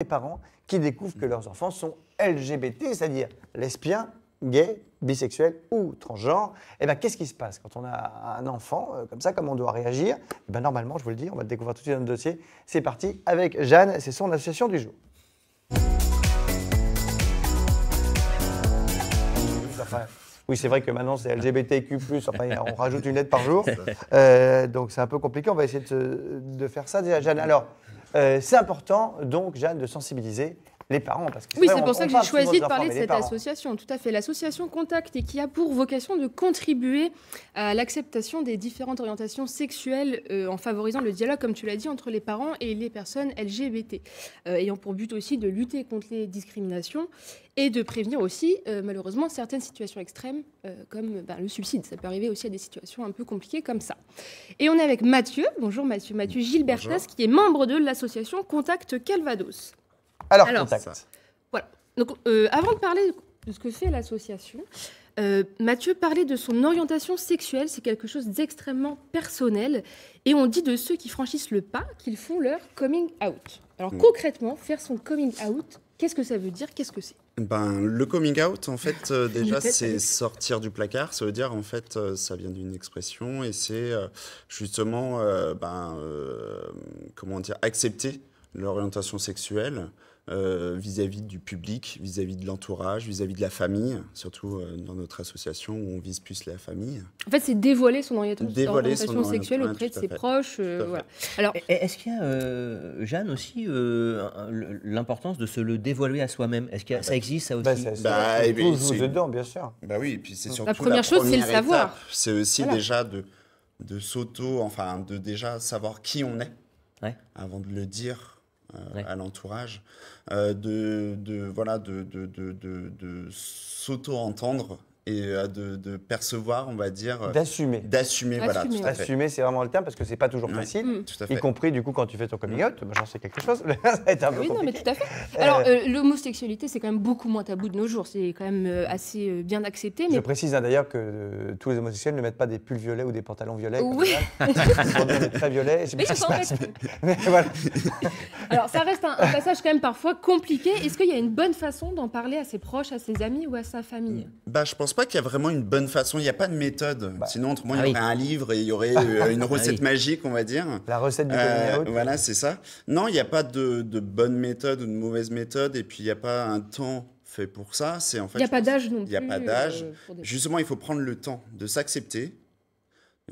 les parents qui découvrent que leurs enfants sont LGBT, c'est-à-dire lesbiens, gays, bisexuels ou transgenres. Et bien, qu'est-ce qui se passe quand on a un enfant comme ça, comment on doit réagir? Et ben, normalement, je vous le dis, on va le découvrir tout de suite dans notre dossier. C'est parti avec Jeanne, c'est son association du jour. Enfin, oui, c'est vrai que maintenant, c'est LGBTQ+, enfin, on rajoute une lettre par jour. Donc, c'est un peu compliqué. On va essayer de faire ça déjà, Jeanne. Alors, c'est important, donc, Jeanne, de sensibiliser les parents. Parce que oui, c'est pour ça que j'ai choisi de parler de cette association. Tout à fait. L'association Contact et qui a pour vocation de contribuer à l'acceptation des différentes orientations sexuelles en favorisant le dialogue, comme tu l'as dit, entre les parents et les personnes LGBT. Ayant pour but aussi de lutter contre les discriminations et de prévenir aussi, malheureusement, certaines situations extrêmes, comme le suicide. Ça peut arriver aussi à des situations un peu compliquées comme ça. Et on est avec Mathieu. Bonjour Mathieu. Mathieu Gilbertas, qui est membre de l'association Contact Calvados. Alors, Contact. Voilà. Donc, avant de parler de ce que fait l'association, Mathieu parlait de son orientation sexuelle. C'est quelque chose d'extrêmement personnel. Et on dit de ceux qui franchissent le pas qu'ils font leur coming out. Alors, concrètement, faire son coming out, qu'est-ce que ça veut dire? Qu'est-ce que c'est? Le coming out, en fait, déjà, c'est sortir du placard. Ça veut dire, en fait, ça vient d'une expression et c'est justement, comment dire, accepter l'orientation sexuelle vis-à-vis du public, vis-à-vis de l'entourage, vis-à-vis de la famille, surtout dans notre association où on vise plus la famlie. En fait, c'est dévoiler son orientation sexuelle auprès de ses proches. Voilà. Alors, est-ce qu'il y a, Jeanne, aussi l'importance de se le dévoiler à soi-même? Est-ce que ça existe, ça aussi? Vous dedans, bien sûr. Bah oui, et puis c'est surtout la première chose, c'est le savoir. C'est aussi déjà de déjà savoir qui on est, avant de le dire à l'entourage, de s'auto-entendre et de percevoir, on va dire... D'assumer. Voilà, tout à fait. Assumer, c'est vraiment le terme, parce que c'est pas toujours facile, y compris du coup quand tu fais ton coming out. Moi, j'en sais quelque chose, ça va être un peu compliqué. Non, mais tout à fait. Alors, l'homosexualité, c'est quand même beaucoup moins tabou de nos jours. C'est quand même assez bien accepté. Mais... Je précise d'ailleurs que tous les homosexuels ne mettent pas des pulls violets ou des pantalons violets. Oui. Ils sont très violets. Mais voilà. Alors, ça reste un passage quand même parfois compliqué. Est-ce qu'il y a une bonne façon d'en parler à ses proches, à ses amis ou à sa famille? Je pense pas qu'il y a vraiment une bonne façon. Il n'y a pas de méthode. Sinon, autrement, il y aurait un livre et il y aurait une recette magique, on va dire. La recette du coming out. Voilà, c'est ça. Non, il n'y a pas de bonne méthode ou de mauvaise méthode. Et puis, il n'y a pas un temps fait pour ça. C'est en fait. Il n'y a pas d'âge non plus. Il n'y a pas d'âge. Justement, il faut prendre le temps de s'accepter.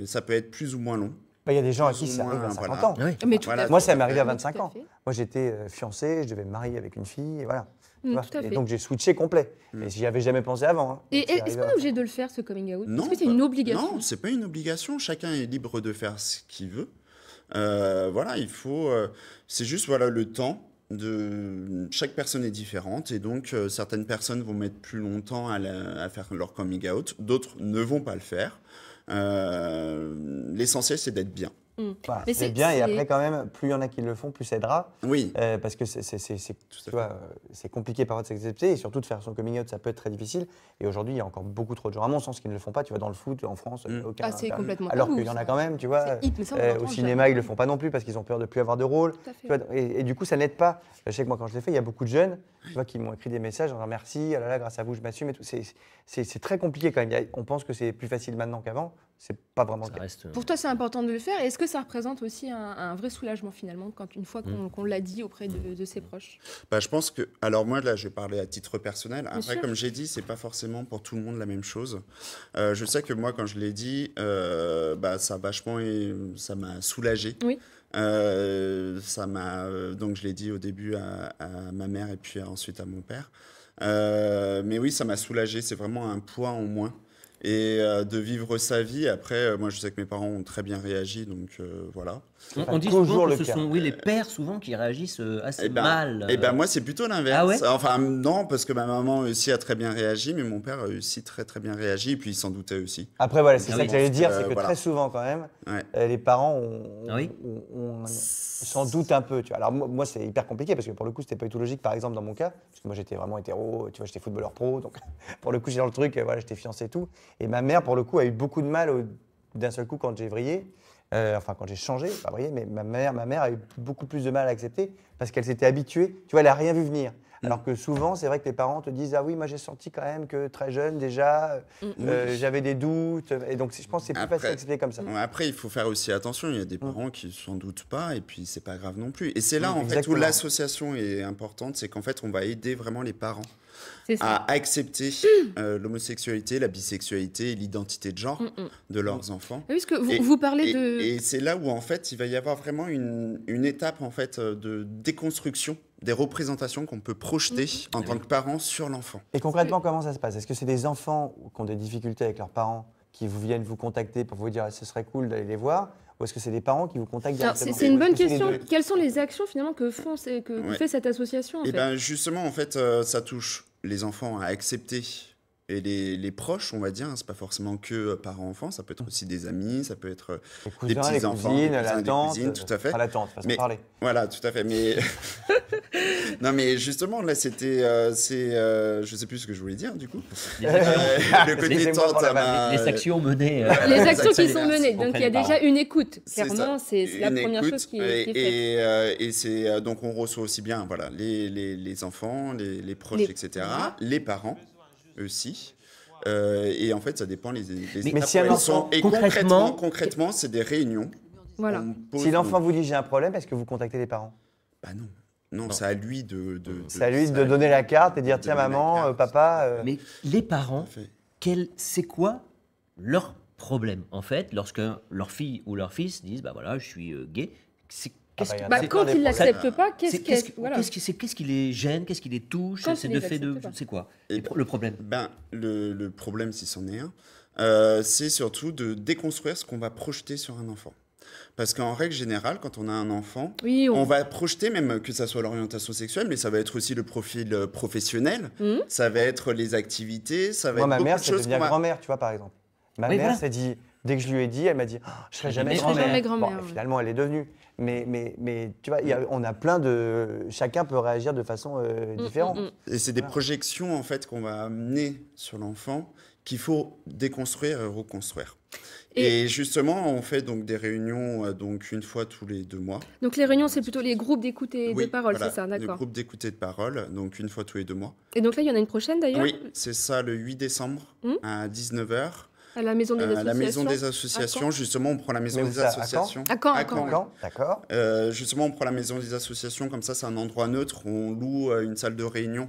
Ça peut être plus ou moins long. Il y a des gens à qui ça arrive à 50 ans. Oui. Mais moi, ça m'est arrivé à 25 ans. Moi, j'étais fiancé, je devais me marier avec une fille, et voilà. Et donc, j'ai switché complet. Et j'y avais jamais pensé avant. Et est-ce qu'on est obligé de le faire, ce coming out? Est-ce que c'est une obligation? Non, c'est pas une obligation. Chacun est libre de faire ce qu'il veut. Il faut... c'est juste le temps. Chaque personne est différente et donc certaines personnes vont mettre plus longtemps à faire leur coming out. D'autres ne vont pas le faire. L'essentiel, c'est d'être bien. C'est bien, et après, quand même, plus il y en a qui le font, plus ça aidera. Oui. Parce que c'est compliqué parfois de s'accepter, et surtout de faire son coming out, ça peut être très difficile. Et aujourd'hui, il y a encore beaucoup trop de gens, à mon sens, qui ne le font pas. Tu vois, dans le foot, en France, aucun. C'est complètement alors tabou, qu'il y en a quand même, tu vois. Au cinéma, ils ne le font pas non plus parce qu'ils ont peur de ne plus avoir de rôle. Tu vois, et du coup, ça n'aide pas. Je sais que moi, quand je l'ai fait, il y a beaucoup de jeunes qui m'ont écrit des messages en disant merci, oh là là, grâce à vous, je m'assume et tout. C'est très compliqué quand même. On pense que c'est plus facile maintenant qu'avant. C'est pas vraiment le cas. Pour toi, c'est important de le faire. Et est-ce que ça représente aussi un vrai soulagement finalement, une fois qu'on l'a dit auprès de ses proches? Je pense que... Alors moi, là, je vais parler à titre personnel. Après, comme j'ai dit, c'est pas forcément pour tout le monde la même chose. Je sais que moi, quand je l'ai dit, ça m'a soulagé. Oui. Donc je l'ai dit au début à ma mère et puis ensuite à mon père. Mais oui, ça m'a soulagé. C'est vraiment un poids en moins. Et de vivre sa vie. Après, moi, je sais que mes parents ont très bien réagi, donc voilà. On dit souvent que ce sont les pères souvent qui réagissent assez mal. Moi, c'est plutôt l'inverse. Ah ouais? Enfin, non, parce que ma maman aussi a très bien réagi, mais mon père a aussi très très bien réagi, et puis il s'en doutait aussi. Après, voilà, c'est ça que j'allais dire, c'est que très souvent, quand même, les parents s'en doutent un peu. Tu vois. Alors moi, c'est hyper compliqué, parce que pour le coup, c'était pas du tout logique, par exemple, dans mon cas, parce que moi, j'étais vraiment hétéro, tu vois, j'étais footballeur pro, donc pour le coup, j'étais dans le truc, voilà, j'étais fiancé et tout. Et ma mère, pour le coup, a eu beaucoup de mal d'un seul coup quand j'ai vrillé. Quand j'ai changé, pas vrillé, mais ma mère a eu beaucoup plus de mal à accepter parce qu'elle s'était habituée. Tu vois, elle n'a rien vu venir. Alors que souvent, c'est vrai que les parents te disent « Ah oui, moi j'ai senti quand même que très jeune déjà, j'avais des doutes. » Et donc, je pense que c'est plus facile d'accepter comme ça. Après, il faut faire aussi attention. Il y a des parents qui ne s'en doutent pas et puis c'est pas grave non plus. Et c'est là, en fait, où l'association est importante. C'est qu'en fait, on va aider vraiment les parents à accepter l'homosexualité, la bisexualité et l'identité de genre de leurs enfants. Oui, parce que vous parlez de... Et c'est là où, en fait, il va y avoir vraiment une étape, en fait, de déconstruction des représentations qu'on peut projeter en tant que parents sur l'enfant. Et concrètement, comment ça se passe? Est-ce que c'est des enfants qui ont des difficultés avec leurs parents qui viennent vous contacter pour vous dire « Ce serait cool d'aller les voir » ou est-ce que c'est des parents qui vous contactent directement? C'est une bonne question. Quelles sont les actions finalement que fait cette association Et ben justement, en fait, ça touche les enfants à accepter et les proches, on va dire. C'est pas forcément que parents-enfants, ça peut être aussi des amis, ça peut être des petits-enfants, des cousines, la tante, tout à fait. Pas la tante, façon de parler. Voilà, tout à fait. Mais non, mais justement, là, c'était, je sais plus ce que je voulais dire, du coup. Le côté tante, les actions menées. Les actions qui sont menées. Donc il y a déjà une écoute. Clairement, c'est la première chose qui est faite. Et c'est donc on reçoit aussi bien, voilà, les enfants, les proches, etc., les parents aussi. Et en fait, ça dépend les mais si un enfant, et concrètement, c'est des réunions. Voilà. Si l'enfant vous dit j'ai un problème, est-ce que vous contactez les parents? Bah non. Non, c'est à lui de donner la carte et dire tiens maman, papa. Mais les parents, c'est quoi leur problème en fait lorsque leur fille ou leur fils disent bah voilà je suis gay? Quand ils ne l'acceptent pas, qu'est-ce qui les gêne, qu'est-ce qui les touche? C'est de fait de... C'est quoi le problème? Le problème, si c'en est un, c'est surtout de déconstruire ce qu'on va projeter sur un enfant. Parce qu'en règle générale, quand on a un enfant, on va projeter, même que ça soit l'orientation sexuelle, mais ça va être aussi le profil professionnel, ça va être les activités, ça va être ma beaucoup mère, de c'est choses. devenir grand-mère, tu vois, par exemple. Ma mère s'est dit, dès que je lui ai dit, elle m'a dit « Je serai jamais grand-mère ». Bon, finalement, elle est devenue. Mais tu vois, on a plein de... Chacun peut réagir de façon différente. Et c'est des projections, en fait, qu'on va amener sur l'enfant qu'il faut déconstruire et reconstruire. Et justement, on fait donc des réunions donc une fois tous les 2 mois. Donc les réunions, c'est plutôt les groupes d'écoute et de parole, c'est ça, d'accord. Les groupes d'écoute et de parole, donc une fois tous les 2 mois. Et donc là, il y en a une prochaine d'ailleurs? Oui, c'est ça, le 8 décembre à 19h. À la Maison des Associations. À la Maison des Associations, justement, on prend la Maison des Associations. À Caen, d'accord. Justement, on prend la Maison des Associations, comme ça, c'est un endroit neutre. On loue une salle de réunion.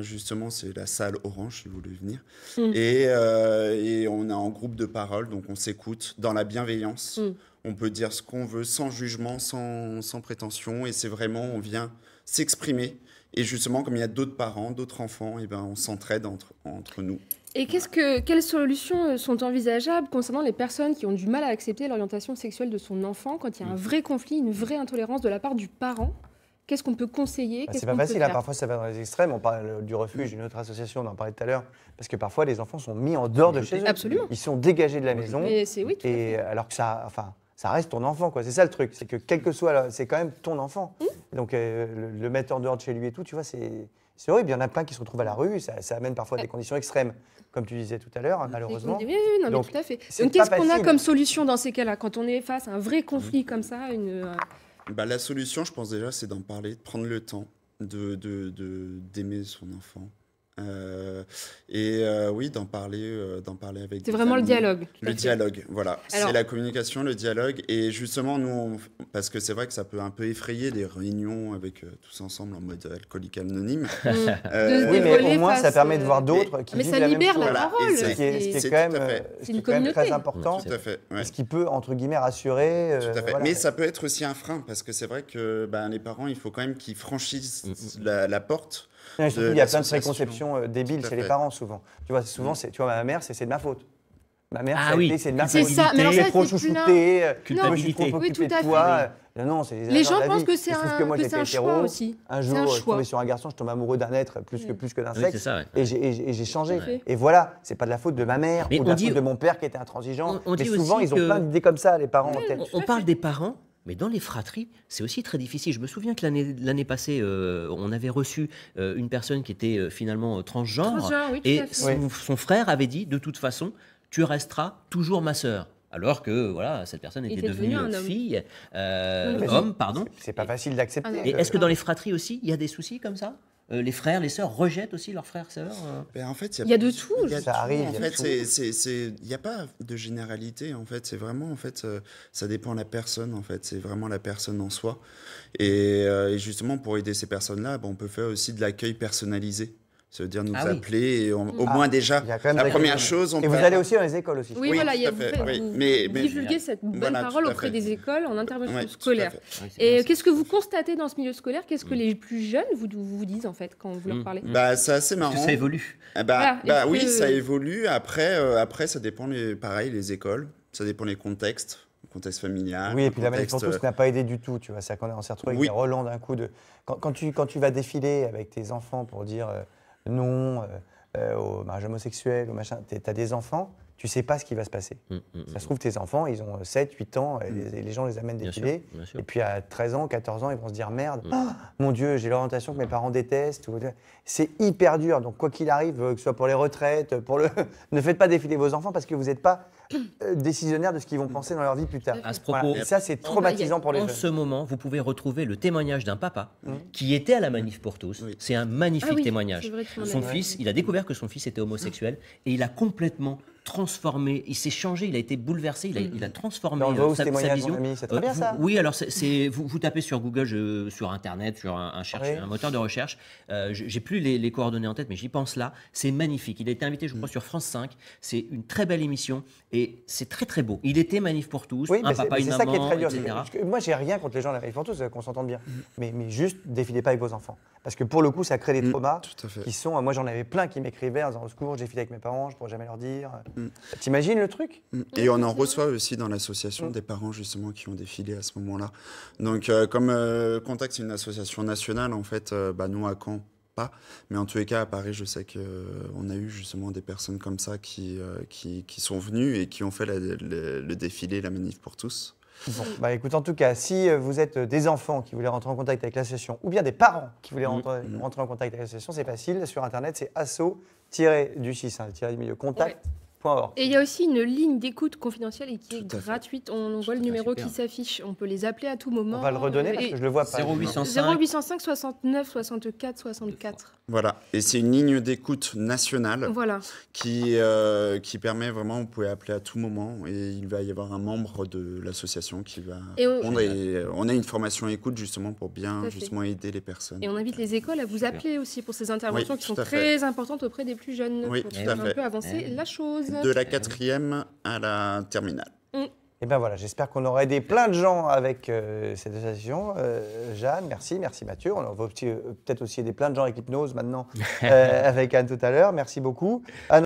Justement, c'est la salle Orange, si vous voulez venir. Et on est en groupe de parole, donc on s'écoute dans la bienveillance. On peut dire ce qu'on veut, sans jugement, sans prétention. Et c'est vraiment, on vient s'exprimer. Et justement, comme il y a d'autres parents, d'autres enfants, et ben, on s'entraide entre nous. Et quelles solutions sont envisageables concernant les personnes qui ont du mal à accepter l'orientation sexuelle de son enfant quand il y a un vrai conflit, une vraie intolérance de la part du parent? Qu'est-ce qu'on peut conseiller? C'est pas facile, parfois ça va dans les extrêmes. On parle du refuge, une autre association, on en parlait tout à l'heure, parce que parfois les enfants sont mis en dehors de chez eux. Absolument. Ils sont dégagés de la maison. Alors que ça reste ton enfant, quoi. C'est ça le truc, c'est que quel que soit, c'est quand même ton enfant. Donc le mettre en dehors de chez lui et tout, tu vois, c'est horrible. Il y en a plein qui se retrouvent à la rue, ça amène parfois des conditions extrêmes, comme tu disais tout à l'heure, malheureusement. Oui, donc, tout à fait. Donc qu'est-ce qu'on a comme solution dans ces cas-là, quand on est face à un vrai conflit comme ça? La solution, je pense déjà, c'est d'en parler, de prendre le temps d'aimer son enfant. Oui, d'en parler avec. C'est vraiment le dialogue. Le dialogue, voilà. C'est la communication, le dialogue. Et justement, nous, parce que c'est vrai que ça peut un peu effrayer les réunions avec tous ensemble en mode alcoolique anonyme. Oui, mais au moins, ça permet de voir d'autres qui vivent la même chose. Mais ça libère la parole. Ce qui est quand même très important. Tout à fait. Ce qui peut, entre guillemets, rassurer. Tout à fait. Mais ça peut être aussi un frein, parce que c'est vrai que les parents, il faut quand même qu'ils franchissent la porte. Non, surtout, il y a plein de préconceptions débiles chez les parents, souvent. Tu vois, souvent, tu vois, ma mère, c'est de ma faute. Ma mère, c'est de ma faute. C'est ça, mais alors ça, trop chouchouté, je suis trop occupé de toi. Non, les gens pensent que c'est un choix aussi. Un jour, je tombais sur un garçon, je tombe amoureux d'un être plus que d'un sexe. Et j'ai changé. Ouais. Et voilà, c'est pas de la faute de ma mère ou de la faute de mon père qui était intransigeant. Mais souvent, ils ont plein d'idées comme ça, les parents en tête. On parle des parents. Mais dans les fratries, c'est aussi très difficile. Je me souviens que l'année passée, on avait reçu une personne qui était finalement transgenre. Oui, et son frère avait dit, de toute façon, tu resteras toujours ma sœur. alors que voilà, cette personne était devenue un homme. fille, homme, pardon. C'est pas facile d'accepter. Et est-ce que dans les fratries aussi, il y a des soucis comme ça? Les frères, les sœurs rejettent aussi leurs frères, sœurs Ben, en fait, il y a de tout. Ça arrive. En fait, il n'y a pas de généralité. En fait, c'est vraiment, en fait, ça dépend de la personne. En fait, c'est vraiment la personne en soi. Et justement, pour aider ces personnes-là, on peut faire aussi de l'accueil personnalisé. Ça veut dire nous appeler et au moins déjà, la première chose... Et vous allez aussi dans les écoles aussi. Oui, voilà, vous divulguez cette bonne parole auprès des écoles en intervention scolaire. Et qu'est-ce que vous constatez dans ce milieu scolaire? Qu'est-ce que les plus jeunes vous disent en fait quand vous leur parlez? C'est assez marrant. Ça évolue. Oui, ça évolue. Après, ça dépend, pareil, les écoles. Ça dépend des contextes. Contexte familial. Oui, et puis la manif pour tous n'a pas aidé du tout, tu vois. C'est-à-dire qu'on s'est retrouvé avec des relents d'un coup de... Quand tu vas défiler avec tes enfants pour dire non au mariage homosexuel, au machin, t'as des enfants, tu sais pas ce qui va se passer. Ça se trouve, tes enfants, ils ont 7, 8 ans, et les gens les amènent défiler. Et puis à 13 ans, 14 ans, ils vont se dire merde, mon Dieu, j'ai l'orientation que mes parents détestent. C'est hyper dur. Donc quoi qu'il arrive, que ce soit pour les retraites, ne faites pas défiler vos enfants parce que vous n'êtes pas décisionnaire de ce qu'ils vont penser dans leur vie plus tard. À ce propos, voilà. Et ça, c'est traumatisant pour les jeunes. En ce moment, vous pouvez retrouver le témoignage d'un papa qui était à la manif pour tous. C'est un magnifique témoignage. Son fils, il a découvert que son fils était homosexuel et il a complètement transformé, il s'est changé, il a été bouleversé, il a transformé sa vision. C'est très bien ça. Oui, alors vous tapez sur Google, sur Internet, sur un moteur de recherche. J'ai plus les coordonnées en tête, mais j'y pense là. C'est magnifique. Il a été invité, je crois, sur France 5. C'est une très belle émission et c'est très très beau. Il était manif pour tous, un papa, une maman, qui est très dur, etc. Moi, j'ai rien contre les gens de la manif pour tous, qu'on s'entende bien. Mais juste, défilez pas avec vos enfants. Parce que pour le coup, ça crée des traumas qui sont... Moi, j'en avais plein qui m'écrivaient en disant au secours, j'ai filé avec mes parents, je pourrais jamais leur dire. T'imagines le truc? Et on en reçoit aussi dans l'association des parents justement qui ont défilé à ce moment-là. Donc comme Contact, c'est une association nationale, en fait, nous à Caen, pas. Mais en tous les cas, à Paris, je sais qu'on a eu justement des personnes comme ça qui sont venues et qui ont fait le défilé, la manif pour tous. Bon, écoute, en tout cas, si vous êtes des enfants qui voulaient rentrer en contact avec l'association ou bien des parents qui voulaient rentrer en contact avec l'association, c'est facile. Sur Internet, c'est asso-contact.org. Et il y a aussi une ligne d'écoute confidentielle et qui est gratuite. On voit le numéro qui s'affiche. On peut les appeler à tout moment. On va le redonner parce que je le vois pas. 0805 69 64 64. Voilà. Et c'est une ligne d'écoute nationale qui permet vraiment, vous pouvez appeler à tout moment et il va y avoir un membre de l'association qui va répondre. Et on a une formation écoute justement pour bien justement aider les personnes. Et on invite les écoles à vous appeler aussi pour ces interventions qui sont très importantes auprès des plus jeunes pour un peu avancer la chose. De la 4e à la terminale. Et ben voilà, j'espère qu'on aura aidé plein de gens avec cette association. Jeanne, merci Mathieu. On va peut-être aussi aider plein de gens avec l'hypnose maintenant, avec Anne tout à l'heure. Merci beaucoup.